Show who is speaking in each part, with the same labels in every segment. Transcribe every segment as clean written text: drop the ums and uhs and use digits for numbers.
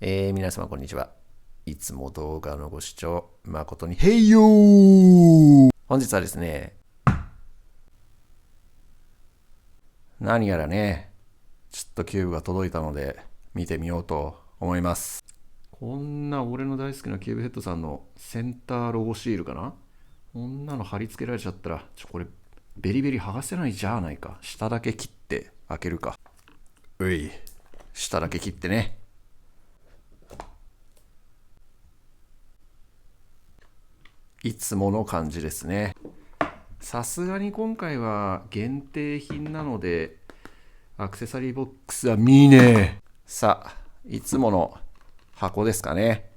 Speaker 1: 皆様こんにちは。いつも動画のご視聴誠にへいよー。本日はですね、何やらね、ちょっとキューブが届いたので見てみようと思います。こんな俺の大好きなキューブヘッドさんのセンターロゴシールかな、こんなの貼り付けられちゃったらこれベリベリ剥がせないじゃないか。下だけ切って開けるか。うい、下だけ切ってね。いつもの感じですね。さすがに今回は限定品なのでアクセサリーボックスは見ねえ。さあ、いつもの箱ですかね。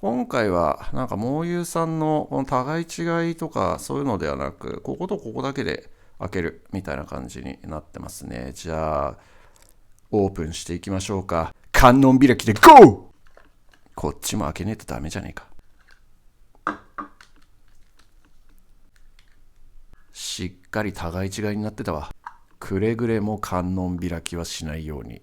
Speaker 1: 今回はなんかモーユーさんのこの互い違いとかそういうのではなく、こことここだけで開けるみたいな感じになってますね。じゃあオープンしていきましょうか。観音開きでゴー。こっちも開けねえとダメじゃねえか。しっかり互い違いになってたわ。くれぐれも観音開きはしないように。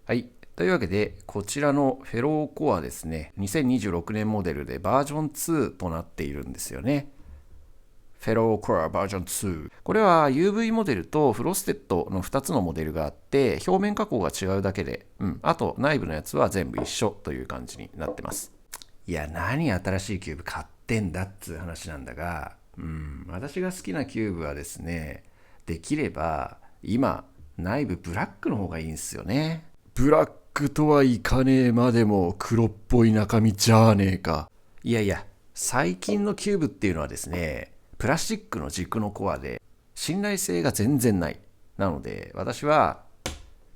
Speaker 1: はい。というわけで、こちらのフェローコアですね、2026年モデルでバージョン2となっているんですよね。フェローコアバージョン2。これは UV モデルとフロステッドの2つのモデルがあって、表面加工が違うだけで、あと内部のやつは全部一緒という感じになってます。いや、何新しいキューブ買ってんだっつう話なんだが、私が好きなキューブはですね、できれば今内部ブラックの方がいいんですよね。ブラックとはいかねえまでも黒っぽい中身じゃねえか。いやいや、最近のキューブっていうのはですね、プラスチックの軸のコアで信頼性が全然ない。なので私は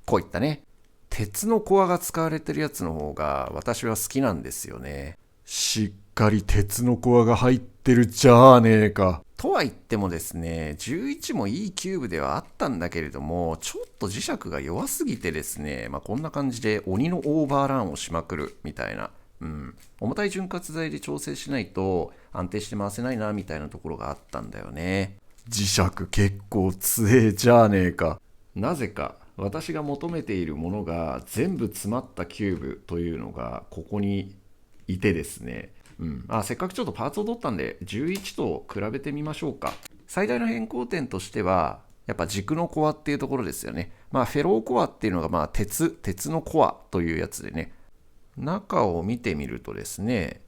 Speaker 1: こういったね、鉄のコアが使われてるやつの方が私は好きなんですよね。しっかり鉄のコアが入ってるじゃねえか。とは言ってもですね、11もいいキューブではあったんだけれども、ちょっと磁石が弱すぎてですね、こんな感じで鬼のオーバーランをしまくるみたいな。重たい潤滑剤で調整しないと安定して回せないなみたいなところがあったんだよね。磁石結構強えじゃねえか。なぜか私が求めているものが全部詰まったキューブというのがここにいてですね、せっかくちょっとパーツを取ったんで11と比べてみましょうか。最大の変更点としてはやっぱ軸のコアっていうところですよね。フェローコアっていうのが鉄のコアというやつでね、中を見てみるとですね、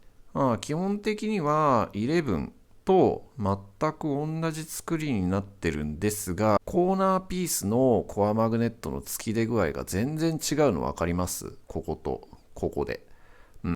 Speaker 1: 基本的には11と全く同じ作りになってるんですが、コーナーピースのコアマグネットの突き出具合が全然違うの分かります？こことここで。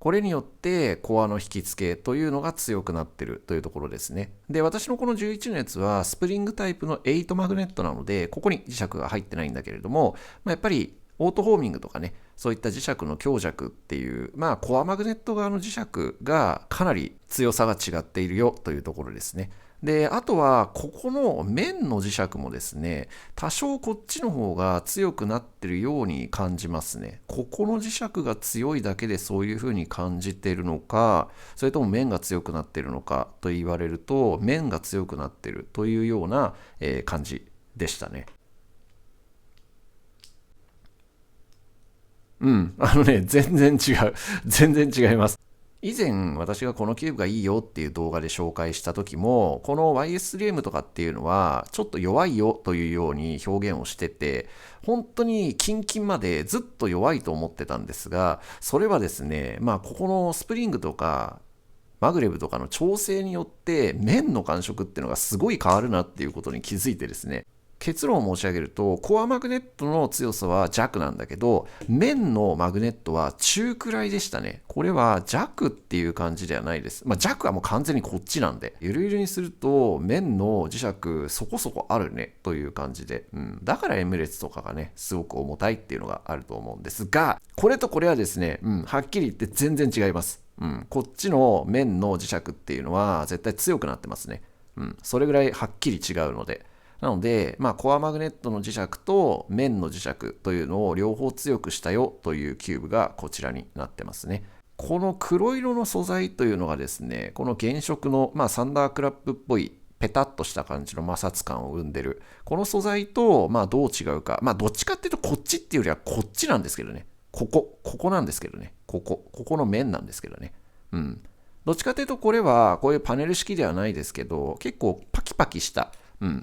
Speaker 1: これによってコアの引き付けというのが強くなってるというところですね。で、私のこの11のやつはスプリングタイプの8マグネットなので、ここに磁石が入ってないんだけれども、やっぱりオートホーミングとかね、そういった磁石の強弱っていう、コアマグネット側の磁石がかなり強さが違っているよというところですね。で、あとは、ここの面の磁石もですね、多少こっちの方が強くなってるように感じますね。ここの磁石が強いだけでそういう風に感じているのか、それとも面が強くなっているのかと言われると、面が強くなっているというような、感じでしたね。全然違う。全然違います。以前私がこのキューブがいいよっていう動画で紹介した時も、この YS3M とかっていうのはちょっと弱いよというように表現をしてて、本当にキンキンまでずっと弱いと思ってたんですが、それはですね、ここのスプリングとかマグレブとかの調整によって面の感触っていうのがすごい変わるなっていうことに気づいてですね、結論を申し上げると、コアマグネットの強さは弱なんだけど、面のマグネットは中くらいでしたね。これは弱っていう感じではないです。弱はもう完全にこっちなんで。ゆるゆるにすると、面の磁石そこそこあるねという感じで。だからエムレツとかがね、すごく重たいっていうのがあると思うんですが、これとこれはですね、はっきり言って全然違います。こっちの面の磁石っていうのは絶対強くなってますね。それぐらいはっきり違うので。なので、コアマグネットの磁石と面の磁石というのを両方強くしたよというキューブがこちらになってますね。この黒色の素材というのがですね、この原色の、サンダークラップっぽいペタッとした感じの摩擦感を生んでる。この素材と、どう違うか。どっちかっていうとこっちっていうよりはこっちなんですけどね。ここなんですけどね。ここの面なんですけどね。うん。どっちかというとこれはこういうパネル式ではないですけど、結構パキパキした、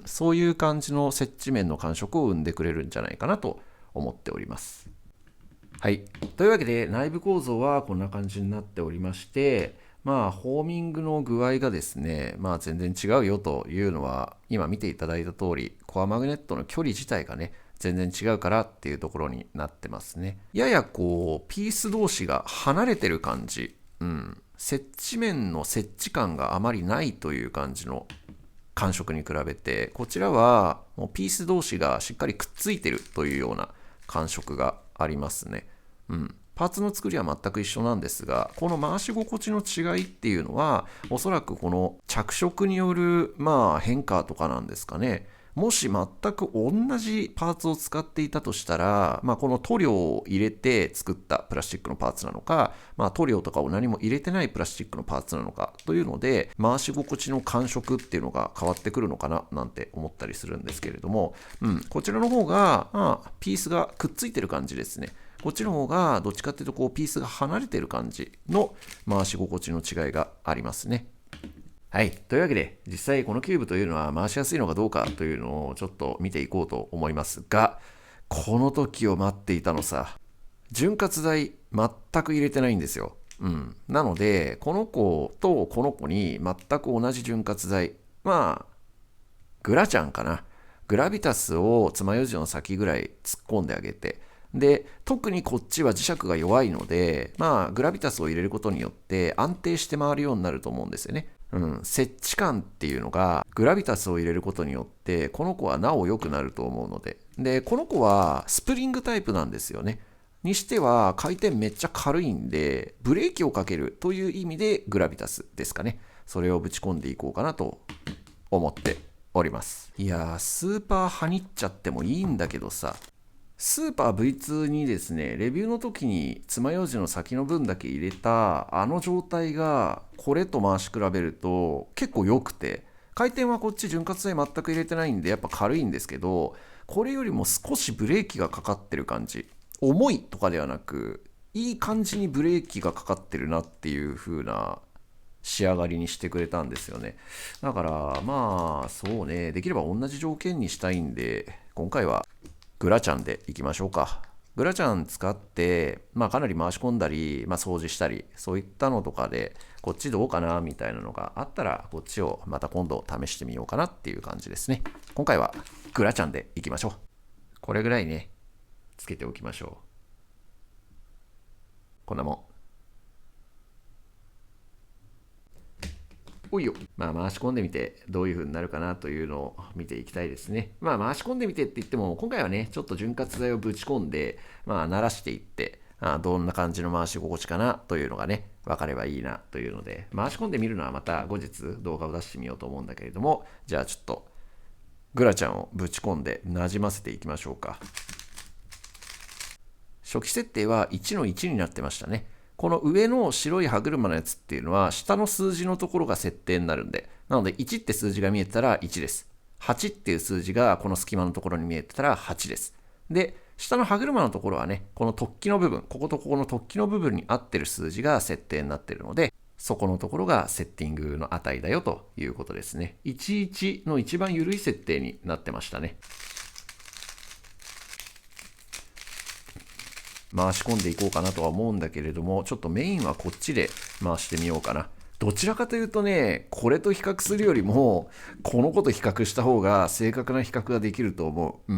Speaker 1: そういう感じの接地面の感触を生んでくれるんじゃないかなと思っております。はい。というわけで内部構造はこんな感じになっておりまして、ホーミングの具合がですね、全然違うよというのは、今見ていただいた通り、コアマグネットの距離自体がね、全然違うからっていうところになってますね。ややこう、ピース同士が離れてる感じ。接地面の接地感があまりないという感じの感触に比べて、こちらはもうピース同士がしっかりくっついてるというような感触がありますね。パーツの作りは全く一緒なんですが、この回し心地の違いっていうのは、おそらくこの着色による変化とかなんですかね。もし全く同じパーツを使っていたとしたら、この塗料を入れて作ったプラスチックのパーツなのか、塗料とかを何も入れてないプラスチックのパーツなのかというので、回し心地の感触っていうのが変わってくるのかななんて思ったりするんですけれども、こちらの方が、ピースがくっついてる感じですね。こっちの方がどっちかっていうとこうピースが離れてる感じの回し心地の違いがありますね。はい。というわけで、実際このキューブというのは回しやすいのかどうかというのをちょっと見ていこうと思いますが、この時を待っていたのさ。潤滑剤全く入れてないんですよ。なので、この子とこの子に全く同じ潤滑剤。グラちゃんかな。グラビタスを爪楊枝の先ぐらい突っ込んであげて、で、特にこっちは磁石が弱いので、グラビタスを入れることによって安定して回るようになると思うんですよね。接地感っていうのがグラビタスを入れることによってこの子はなお良くなると思うので、この子はスプリングタイプなんですよね。にしては回転めっちゃ軽いんで、ブレーキをかけるという意味でグラビタスですかね。それをぶち込んでいこうかなと思っております。いやー、スーパーはにっちゃってもいいんだけどさ、スーパー V2 にですね、レビューの時に爪楊枝の先の分だけ入れたあの状態がこれと回し比べると結構良くて、回転はこっち潤滑剤全く入れてないんでやっぱ軽いんですけど、これよりも少しブレーキがかかってる感じ。重いとかではなく、いい感じにブレーキがかかってるなっていう風な仕上がりにしてくれたんですよね。だからそうね、できれば同じ条件にしたいんで、今回はグラチャンでいきましょうか。グラチャン使って、かなり回し込んだり、掃除したり、そういったのとかで、こっちどうかなみたいなのがあったら、こっちをまた今度試してみようかなっていう感じですね。今回はグラチャンでいきましょう。これぐらいね、つけておきましょう。こんなもん。おいよ。回し込んでみてどういう風になるかなというのを見ていきたいですね。回し込んでみてって言っても、今回はね、ちょっと潤滑剤をぶち込んで、慣らしていって、どんな感じの回し心地かなというのがね、分かればいいなというので、回し込んでみるのはまた後日動画を出してみようと思うんだけれども、じゃあちょっと、グラちゃんをぶち込んで馴染ませていきましょうか。初期設定は1の1になってましたね。この上の白い歯車のやつっていうのは下の数字のところが設定になるんで、なので1って数字が見えてたら1です。8っていう数字がこの隙間のところに見えてたら8です。で、下の歯車のところはね、この突起の部分、こことここの突起の部分に合ってる数字が設定になっているので、そこのところがセッティングの値だよということですね。11の一番緩い設定になってましたね。回し込んでいこうかなとは思うんだけれども、ちょっとメインはこっちで回してみようかな。どちらかというとね、これと比較するよりも、この子と比較した方が正確な比較ができると思う。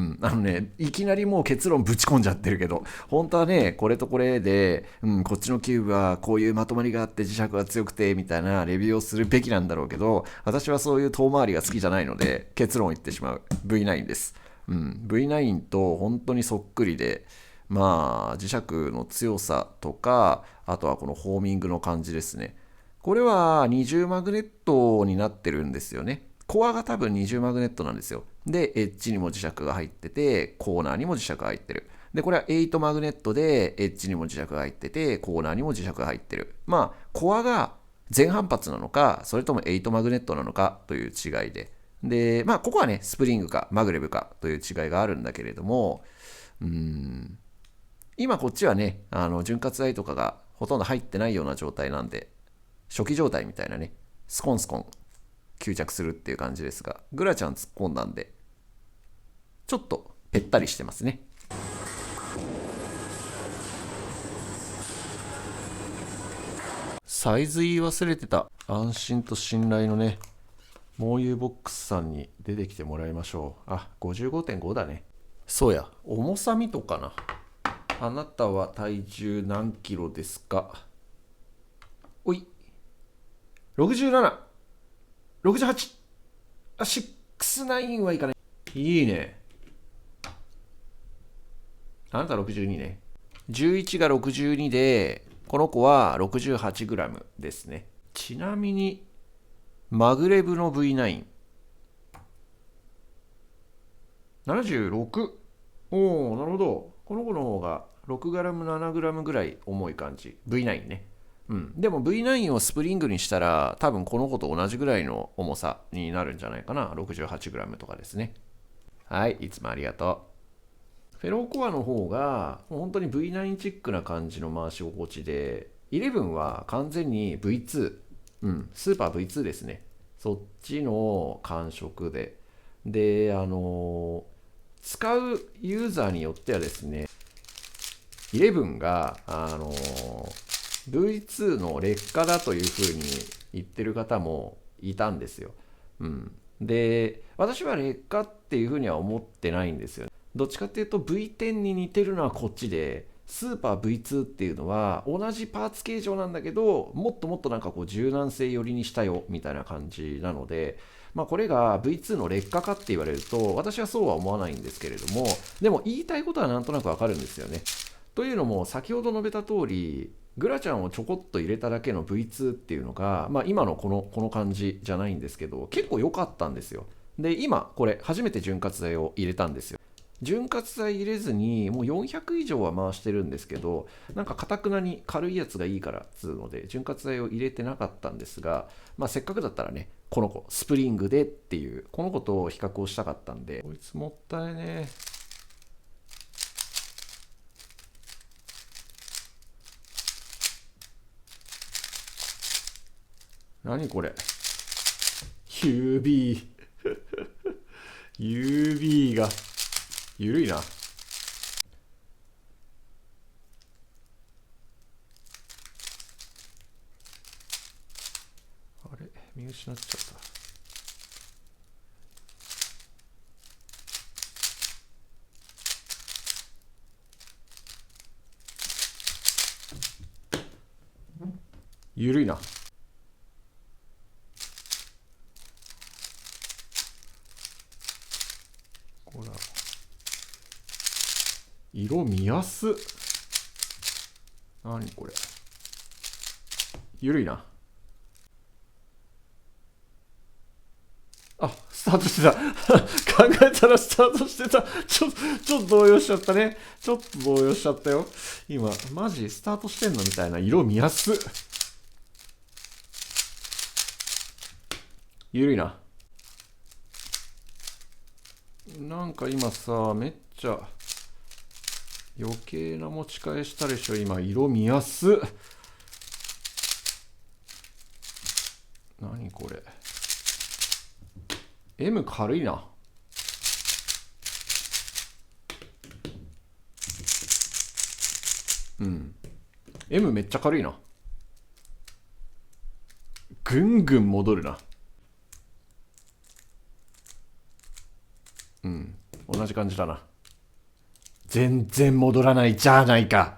Speaker 1: いきなりもう結論ぶち込んじゃってるけど、本当はね、これとこれで、こっちのキューブはこういうまとまりがあって磁石が強くて、みたいなレビューをするべきなんだろうけど、私はそういう遠回りが好きじゃないので、結論を言ってしまう。V9 です。V9 と本当にそっくりで、磁石の強さとか、あとはこのホーミングの感じですね。これは二重マグネットになってるんですよね。コアが多分二重マグネットなんですよ。で、エッジにも磁石が入ってて、コーナーにも磁石が入ってる。で、これは8マグネットで、エッジにも磁石が入ってて、コーナーにも磁石が入ってる。コアが全反発なのか、それとも8マグネットなのかという違いで。で、ここはね、スプリングかマグレブかという違いがあるんだけれども、今こっちはね、潤滑剤とかがほとんど入ってないような状態なんで、初期状態みたいなね、スコンスコン吸着するっていう感じですが、グラちゃん突っ込んだんで、ちょっとぺったりしてますね。サイズ言い忘れてた。安心と信頼のね、モーユーボックスさんに出てきてもらいましょう。あ、55.5 だね。そうや、重さ見とかな。あなたは体重何キロですか？おい、67、68、あ、69はいかない。いいね。あなた62ね。11が62で、この子は 68g ですね。ちなみに、マグレブの V9。76。おお、なるほど。この子の方が 6g、7g ぐらい重い感じ。V9 ね。うん。でも V9 をスプリングにしたら、多分この子と同じぐらいの重さになるんじゃないかな。68g とかですね。はい、いつもありがとう。フェローコアの方が、もう本当に V9 チックな感じの回し心地で、11は完全に V2。うん、スーパー V2 ですね。そっちの感触で。で、使うユーザーによってはですね、11が、V2 の劣化だというふうに言ってる方もいたんですよ。うん。で、私は劣化っていうふうには思ってないんですよ。どっちかっていうと V10 に似てるのはこっちで、スーパー V2 っていうのは同じパーツ形状なんだけど、もっともっとなんかこう柔軟性寄りにしたよみたいな感じなので、まあこれが V2 の劣化かって言われると、私はそうは思わないんですけれども、でも言いたいことはなんとなくわかるんですよね。というのも先ほど述べた通り、グラちゃんをちょこっと入れただけの V2 っていうのが、まあ、今のこの感じじゃないんですけど、結構良かったんですよ。で、今これ初めて潤滑剤を入れたんですよ。潤滑剤入れずにもう400以上は回してるんですけど、なんかかたくなに軽いやつがいいからっつうので潤滑剤を入れてなかったんですが、まあ、せっかくだったらね、この子スプリングでっていうこの子と比較をしたかったんで、こいつもったいね。何これ、指指がゆるいな。あれ、見失っちゃった。ゆるいな。ほら、色見やす。何これ、ゆるいな。あ、スタートしてた。考えたらスタートしてた。ちょっと動揺しちゃったね。ちょっと動揺しちゃったよ。今、マジスタートしてんのみたいな。色見やす。ゆるいな。なんか今さ、めっちゃ余計な持ち返したでしょ。今、色見やす。何これ。M 軽いな。うん。M めっちゃ軽いな。ぐんぐん戻るな。うん。同じ感じだな。全然戻らないじゃないか。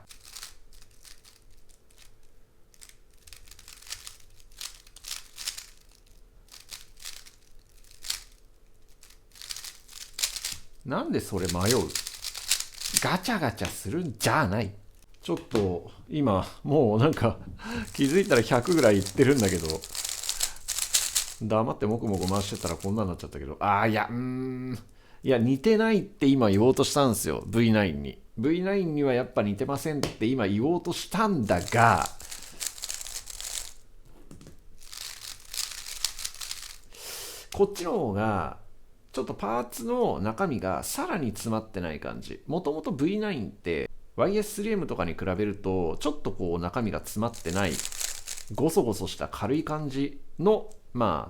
Speaker 1: なんでそれ迷う？ガチャガチャするんじゃない。ちょっと今もうなんか気づいたら100ぐらいいってるんだけど、黙ってもくもく回してたらこんなになっちゃったけど、いや似てないって今言おうとしたんですよ。 V9 に V9 にはやっぱ似てませんって今言おうとしたんだが、こっちの方がちょっとパーツの中身がさらに詰まってない感じ。もともと V9 って YS3M とかに比べるとちょっとこう中身が詰まってないゴソゴソした軽い感じの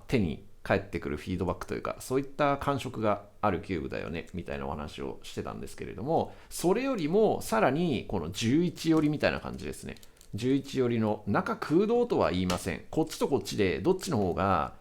Speaker 1: 手に返ってくるフィードバックというか、そういった感触があるキューブだよねみたいなお話をしてたんですけれども、それよりもさらにこの11寄りみたいな感じですね。11寄りの中空洞とは言いません。こっちとこっちでどっちの方が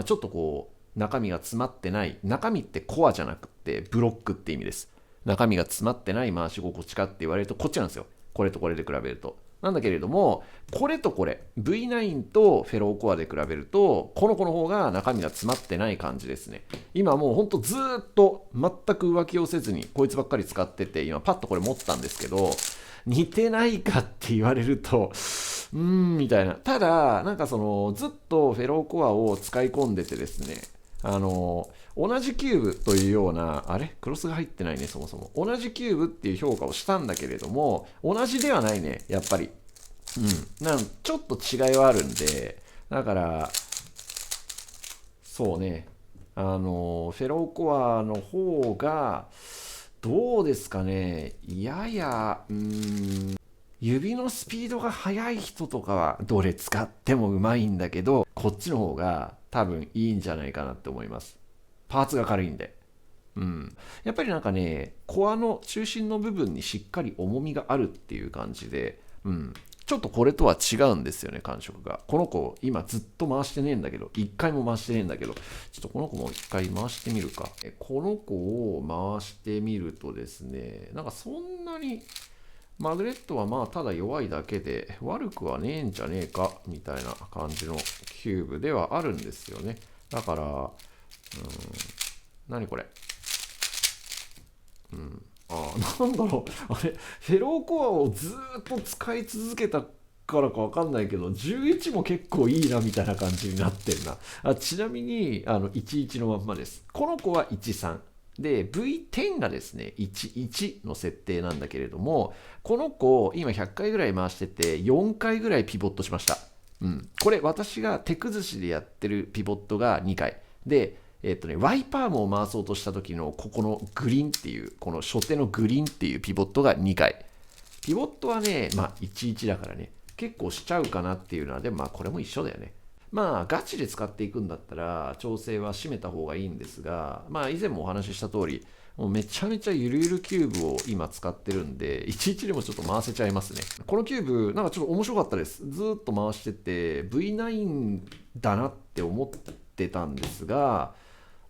Speaker 1: ちょっとこう中身が詰まってない、中身ってコアじゃなくてブロックって意味です。中身が詰まってない回し心地かって言われるとこっちなんですよ。これとこれで比べると。なんだけれども、これとこれ V9 とフェローコアで比べるとこの子の方が中身が詰まってない感じですね。今もうほんとずっと全く浮気をせずにこいつばっかり使ってて、今パッとこれ持ったんですけど、似てないかって言われるとみたいな。ただなんかそのずっとフェローコアを使い込んでてですね、同じキューブというような、あれクロスが入ってないね、そもそも。同じキューブっていう評価をしたんだけれども、同じではないね、やっぱり。ちょっと違いはあるんで、だから、そうね、フェローコアの方が、どうですかね、やや、指のスピードが速い人とかは、どれ使ってもうまいんだけど、こっちの方が多分いいんじゃないかなって思います。パーツが軽いんで。やっぱりなんかね、コアの中心の部分にしっかり重みがあるっていう感じで、ちょっとこれとは違うんですよね、感触が。この子、今ずっと回してねえんだけど、一回も回してねえんだけど、ちょっとこの子も一回回してみるか。この子を回してみるとですね、なんかそんなに、マグネットはただ弱いだけで悪くはねえんじゃねえかみたいな感じのキューブではあるんですよね。だから、何これ。なんだろう。あれ、フェローコアをずっと使い続けたからかわかんないけど、11も結構いいなみたいな感じになってんな。ちなみに、11のまんまです。この子は13。で、V10 がですね、11の設定なんだけれども、この子、今100回ぐらい回してて、4回ぐらいピボットしました。これ、私が手崩しでやってるピボットが2回。で、ワイパームを回そうとした時のここのグリーンっていう、この初手のグリーンっていうピボットが2回。ピボットはね、11だからね、結構しちゃうかなっていうのは、でもこれも一緒だよね。ガチで使っていくんだったら調整は締めた方がいいんですが、以前もお話しした通り、もうめちゃめちゃゆるゆるキューブを今使ってるんで、11でもちょっと回せちゃいますね。このキューブ、なんかちょっと面白かったです。ずっと回してて、V9 だなって思ってたんですが、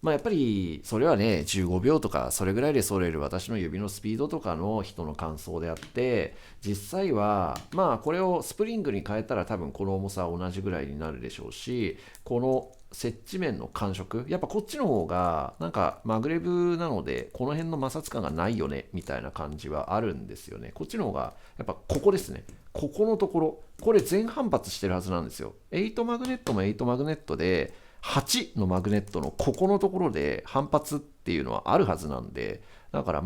Speaker 1: やっぱりそれはね15秒とかそれぐらいで揃える私の指のスピードとかの人の感想であって、実際はこれをスプリングに変えたら多分この重さは同じぐらいになるでしょうし、この接地面の感触、やっぱこっちの方がなんかマグレブなのでこの辺の摩擦感がないよねみたいな感じはあるんですよね。こっちの方がやっぱここですね、ここのところ、これ全反発してるはずなんですよ。8マグネットも8マグネットで8のマグネットのここのところで反発っていうのはあるはずなんで、だから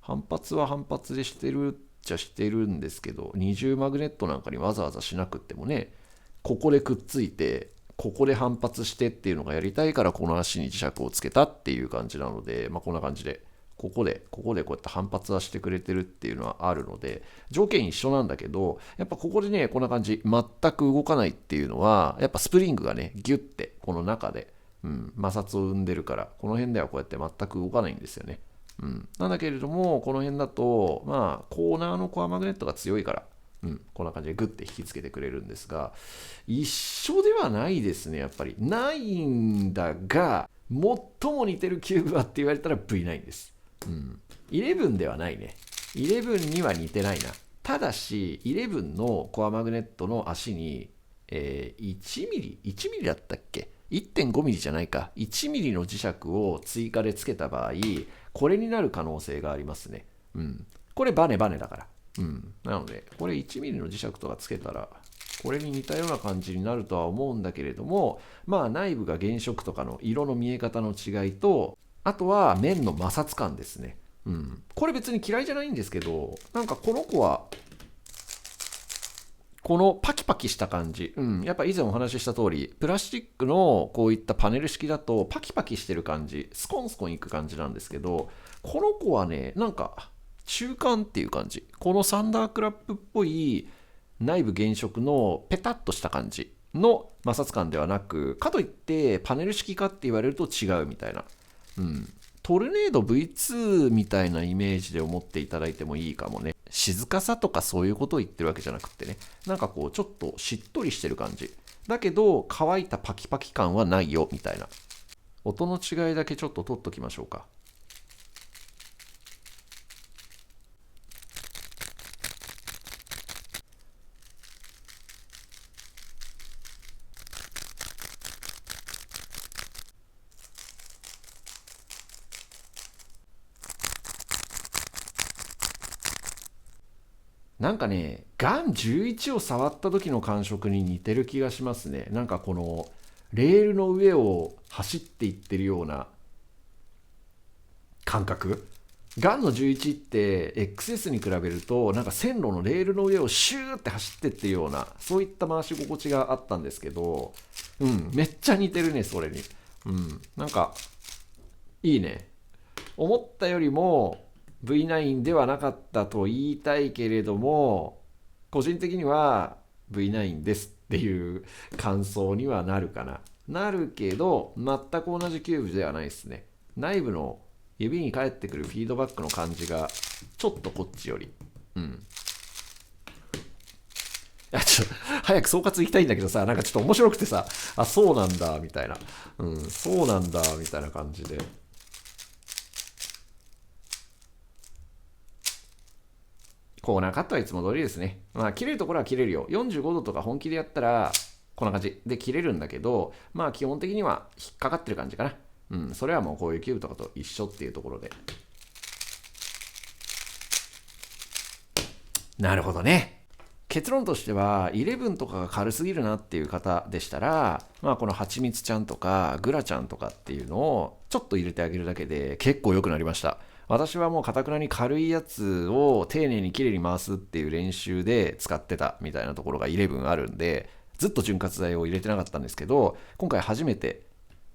Speaker 1: 反発は反発でしてるっちゃしてるんですけど、20マグネットなんかにわざわざしなくってもね、ここでくっついてここで反発してっていうのがやりたいからこの足に磁石をつけたっていう感じなので、こんな感じでここでこうやって反発はしてくれてるっていうのはあるので、条件一緒なんだけど、やっぱここでねこんな感じ全く動かないっていうのは、やっぱスプリングがねギュッてこの中で、摩擦を生んでるから、この辺ではこうやって全く動かないんですよね。なんだけれどもこの辺だとコーナーのコアマグネットが強いから、こんな感じでグッて引きつけてくれるんですが、一緒ではないですね。やっぱりないんだが、最も似てるキューブはって言われたら V9 です。11ではないね。11には似てないな。ただし、11のコアマグネットの足に、1ミリ ?1 ミリだったっけ ?1.5 ミリじゃないか。1ミリの磁石を追加でつけた場合、これになる可能性がありますね。これバネだから。なので、これ1ミリの磁石とかつけたら、これに似たような感じになるとは思うんだけれども、内部が原色とかの色の見え方の違いと、あとは面の摩擦感ですね。これ別に嫌いじゃないんですけど、なんかこの子はこのパキパキした感じ、やっぱ以前お話しした通り、プラスチックのこういったパネル式だとパキパキしてる感じ、スコンスコンいく感じなんですけど、この子はねなんか中間っていう感じ。このサンダークラップっぽい内部原色のペタッとした感じの摩擦感ではなく、かといってパネル式かって言われると違うみたいな。トルネード V2 みたいなイメージで思っていただいてもいいかもね。静かさとかそういうことを言ってるわけじゃなくてね。なんかこうちょっとしっとりしてる感じ。だけど乾いたパキパキ感はないよみたいな。音の違いだけちょっと取っときましょうか。なんかね、ガン11を触った時の感触に似てる気がしますね。なんかこのレールの上を走っていってるような感覚。ガンの11って XS に比べるとなんか線路のレールの上をシューって走ってってるような、そういった回し心地があったんですけど、めっちゃ似てるね、それに。なんかいいね。思ったよりも V9 ではなかったと言いたいけれども、個人的には V9 ですっていう感想にはなるかな。なるけど、全く同じキューブではないですね。内部の指に返ってくるフィードバックの感じがちょっとこっちより。ちょっと早く総括行きたいんだけどさ、なんかちょっと面白くてさ、あ、そうなんだみたいな。そうなんだみたいな感じで。コーナーカットはいつも通りですね。まあ切れるところは切れるよ。45度とか本気でやったらこんな感じで切れるんだけど、まあ基本的には引っかかってる感じかな。それはもうこういうキューブとかと一緒っていうところで。なるほどね。結論としては11とかが軽すぎるなっていう方でしたら、まあこのはちみつちゃんとかグラちゃんとかっていうのをちょっと入れてあげるだけで結構良くなりました。私はもうかたくなに軽いやつを丁寧にきれいに回すっていう練習で使ってたみたいなところが11あるんで、ずっと潤滑剤を入れてなかったんですけど、今回初めて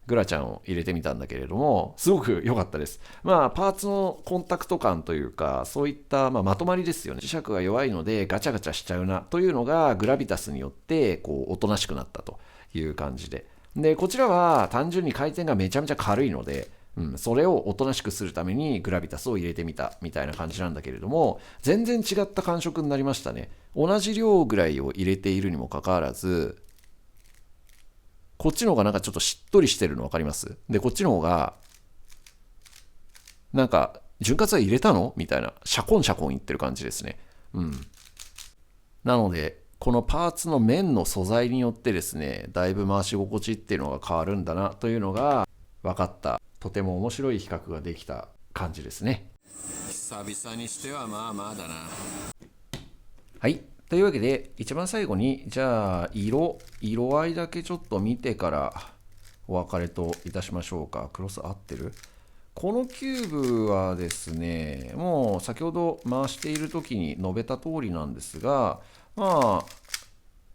Speaker 1: グラちゃんを入れてみたんだけれども、すごく良かったです。まあパーツのコンタクト感というか、そういった、まとまりですよね。磁石が弱いのでガチャガチャしちゃうなというのがグラビタスによってこうおとなしくなったという感じで、こちらは単純に回転がめちゃめちゃ軽いので、それをおとなしくするためにグラビタスを入れてみたみたいな感じなんだけれども、全然違った感触になりましたね。同じ量ぐらいを入れているにもかかわらず、こっちの方がなんかちょっとしっとりしてるの分かります？で、こっちの方がなんか潤滑剤入れたのみたいな、シャコンシャコンいってる感じですね。なのでこのパーツの面の素材によってですね、だいぶ回し心地っていうのが変わるんだなというのが分かった。とても面白い比較ができた感じですね。久々にしてはまあまあだな。はい。というわけで、一番最後に、じゃあ、色合いだけちょっと見てからお別れといたしましょうか。クロス合ってる？このキューブはですね、もう先ほど回している時に述べた通りなんですが、まあ、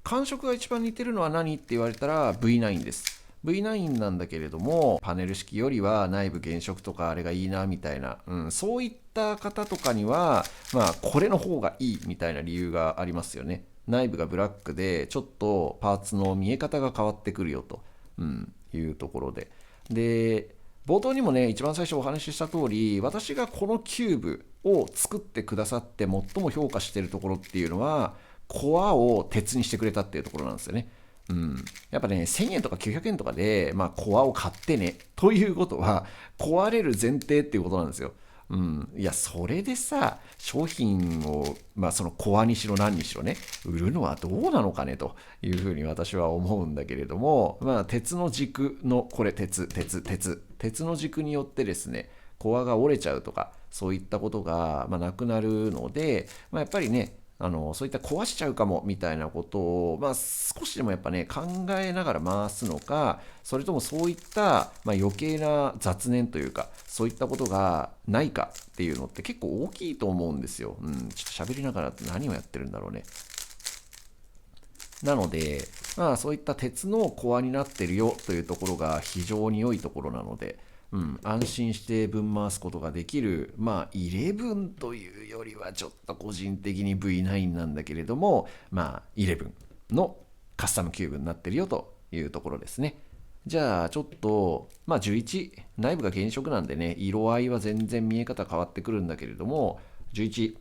Speaker 1: 感触が一番似てるのは何って言われたら V9 です。V9 なんだけれども、パネル式よりは内部原色とかあれがいいなみたいな、そういった方とかには、まあこれの方がいいみたいな理由がありますよね。内部がブラックでちょっとパーツの見え方が変わってくるよと、いうところで。で、冒頭にもね、一番最初お話しした通り、私がこのキューブを作ってくださって最も評価しているところっていうのは、コアを鉄にしてくれたっていうところなんですよね。やっぱね、1000円とか900円とかで、コアを買ってね、ということは、壊れる前提っていうことなんですよ。いや、それでさ、商品を、そのコアにしろ何にしろね、売るのはどうなのかね、というふうに私は思うんだけれども、鉄の軸の、これ鉄の軸によってですね、コアが折れちゃうとか、そういったことが、なくなるので、やっぱりね、そういった壊しちゃうかもみたいなことを、少しでもやっぱね考えながら回すのか、それともそういった、余計な雑念というかそういったことがないかっていうのって結構大きいと思うんですよ。ちょっと喋りながら何をやってるんだろうね。なので、そういった鉄のコアになってるよというところが非常に良いところなので、安心して分回すことができる、11というよりはちょっと個人的に V9 なんだけれども、11のカスタムキューブになってるよというところですね。じゃあちょっと、11、内部が原色なんでね、色合いは全然見え方変わってくるんだけれども、11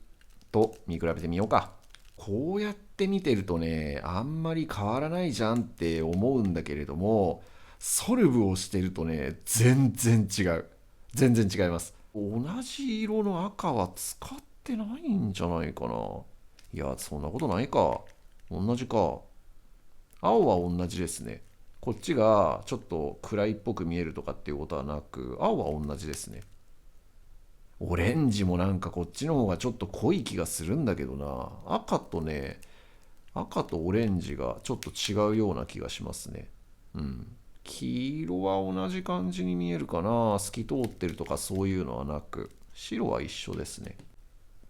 Speaker 1: と見比べてみようか。こうやって見てるとね、あんまり変わらないじゃんって思うんだけれども、ソルブをしてるとね、全然違う。全然違います。同じ色の赤は使ってないんじゃないかな。いや、そんなことないか。同じか。青は同じですね。こっちがちょっと暗いっぽく見えるとかっていうことはなく、青は同じですね。オレンジもなんかこっちの方がちょっと濃い気がするんだけどな。赤とオレンジがちょっと違うような気がしますね。黄色は同じ感じに見えるかな。透き通ってるとかそういうのはなく、白は一緒ですね。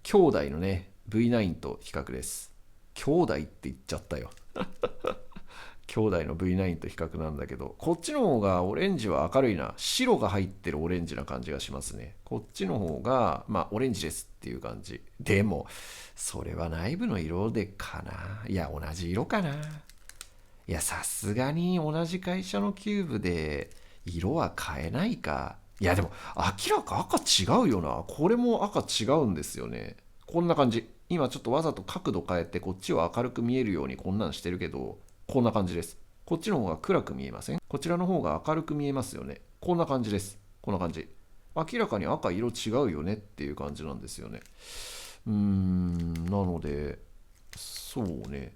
Speaker 1: 兄弟のね、V9 と比較です。兄弟って言っちゃったよ。兄弟の V9 と比較なんだけど、こっちの方がオレンジは明るいな。白が入ってるオレンジな感じがしますね。こっちの方が、オレンジですっていう感じ。でも、それは内部の色でかな。いや、同じ色かな。いや、さすがに同じ会社のキューブで色は変えないか。いや、でも、明らか赤違うよな。これも赤違うんですよね。こんな感じ。今ちょっとわざと角度変えてこっちを明るく見えるようにこんなんしてるけど、こんな感じです。こっちの方が暗く見えません？こちらの方が明るく見えますよね。こんな感じです。こんな感じ。明らかに赤色違うよねっていう感じなんですよね。なので、そうね。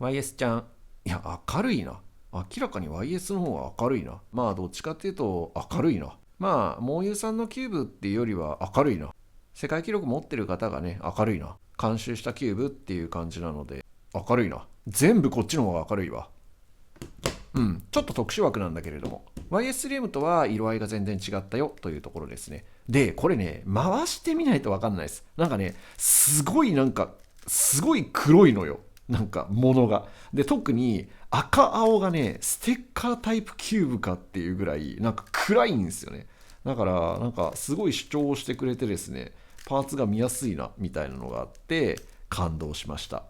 Speaker 1: YS ちゃん、いや、明るいな。明らかに YS の方が明るいな。どっちかっていうと明るいな。モーユーさんのキューブっていうよりは明るいな。世界記録持ってる方がね、明るいな。監修したキューブっていう感じなので、明るいな。全部こっちの方が明るいわ。ちょっと特殊枠なんだけれども、YS3M とは色合いが全然違ったよというところですね。で、これね、回してみないと分かんないです。すごい黒いのよ。ものが。で、特に赤青がね、ステッカータイプキューブかっていうぐらい、暗いんですよね。だから、すごい主張をしてくれてですね、パーツが見やすいな、みたいなのがあって、感動しました。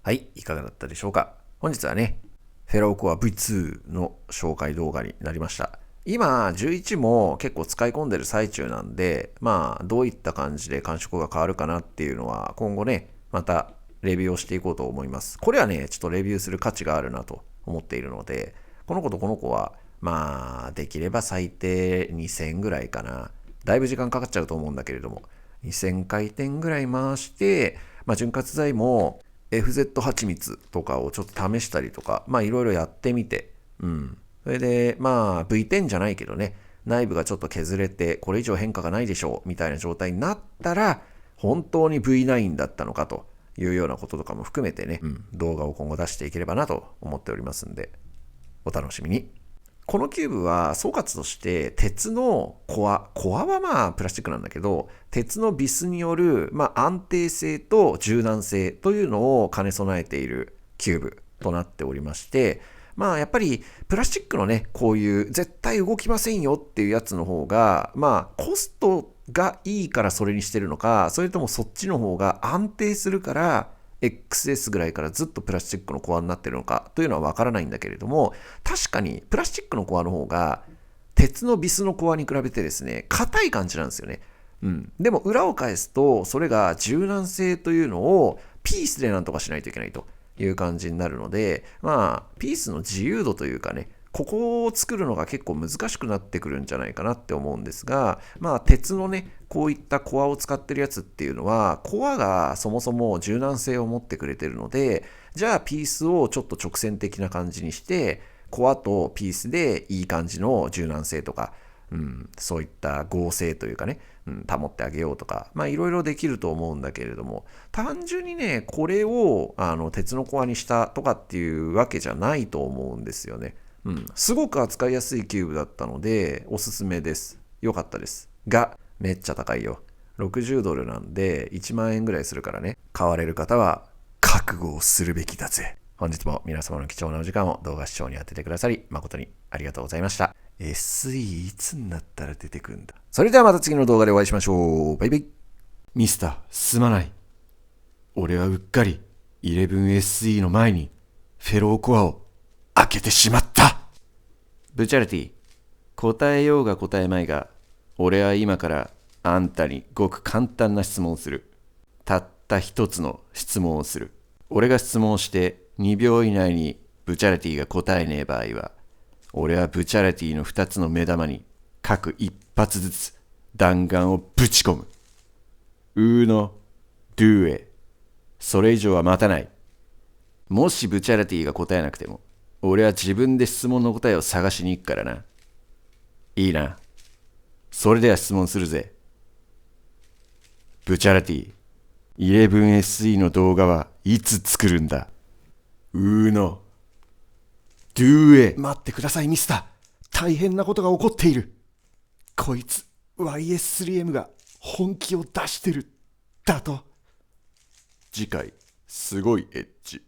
Speaker 1: はい、いかがだったでしょうか。本日はね、フェローコア V2 の紹介動画になりました。今、11も結構使い込んでる最中なんで、どういった感じで感触が変わるかなっていうのは、今後ね、またレビューをしていこうと思います。これはね、ちょっとレビューする価値があるなと思っているので、この子とこの子は、できれば最低2000ぐらいかな。だいぶ時間かかっちゃうと思うんだけれども、2000回転ぐらい回して、潤滑剤も FZ 蜂蜜とかをちょっと試したりとか、いろいろやってみて、それで、V10 じゃないけどね、内部がちょっと削れて、これ以上変化がないでしょう、みたいな状態になったら、本当に V9 だったのかというようなこととかも含めてね、動画を今後出していければなと思っておりますんで、お楽しみに。このキューブは総括として鉄のコアはプラスチックなんだけど、鉄のビスによる安定性と柔軟性というのを兼ね備えているキューブとなっておりまして、やっぱりプラスチックのね、こういう絶対動きませんよっていうやつの方が、コストがいいからそれにしてるのか、それともそっちの方が安定するから、XS ぐらいからずっとプラスチックのコアになってるのかというのはわからないんだけれども、確かにプラスチックのコアの方が鉄のビスのコアに比べてですね、硬い感じなんですよね。でも裏を返すと、それが柔軟性というのをピースでなんとかしないといけないという感じになるので、ピースの自由度というかね、ここを作るのが結構難しくなってくるんじゃないかなって思うんですが、鉄のね、こういったコアを使ってるやつっていうのは、コアがそもそも柔軟性を持ってくれてるので、じゃあピースをちょっと直線的な感じにして、コアとピースでいい感じの柔軟性とか、そういった合成というかね、保ってあげようとか、いろいろできると思うんだけれども、単純にね、これを鉄のコアにしたとかっていうわけじゃないと思うんですよね。すごく扱いやすいキューブだったので、おすすめです。よかったです。が、めっちゃ高いよ。60ドルなんで1万円ぐらいするからね。買われる方は覚悟をするべきだぜ。本日も皆様の貴重なお時間を動画視聴に当ててくださり、誠にありがとうございました。SE いつになったら出てくるんだ。それではまた次の動画でお会いしましょう。バイバイ。ミスター、すまない。俺はうっかり 11SE の前にフェローコアを開けてしまった。ブチャリティ、答えようが答えまいが、俺は今からあんたにごく簡単な質問をする。たった一つの質問をする。俺が質問をして2秒以内にブチャリティが答えねえ場合は、俺はブチャリティの2つの目玉に各一発ずつ弾丸をぶち込む。ウーノ、ドゥエ。それ以上は待たない。もしブチャリティが答えなくても、俺は自分で質問の答えを探しに行くからな。いいな。それでは質問するぜ。ブチャリティ、11SE の動画はいつ作るんだ？うーの、ドゥエ。
Speaker 2: 待ってくださいミスター。大変なことが起こっている。こいつ YS3M が本気を出してるだと。
Speaker 1: 次回、すごいエッジ。